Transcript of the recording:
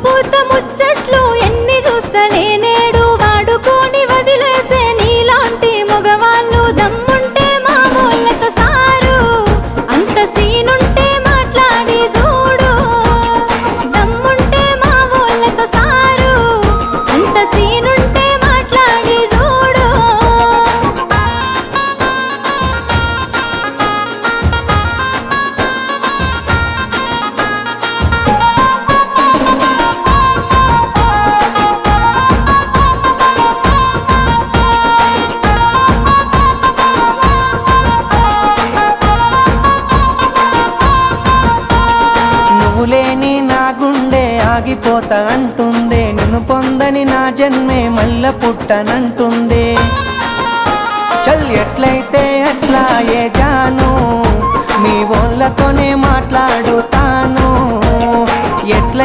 పూత ముచ్చట్లు ఎన్ని చూస్తనే నేడు వాడుకొని వదిలేసే నీలాంటి మగవాళ్ళు దమ్ముంటే మా వాళ్ళతో సారు అంత సీనుంటే మాట్లాడి చూడు దమ్ముంటే మా వాళ్ళతో సారు అంత సీనుంటే మాట్లాడి చూడు నువ్వు లేని నా గుండె ఆగిపోతా అంటుందే నిన్ను పొందని నా జన్మే మల్ల పుట్టనంటుందే చల్ ఎట్లయితే అట్లా ఏ జాను మీ వాళ్ళతోనే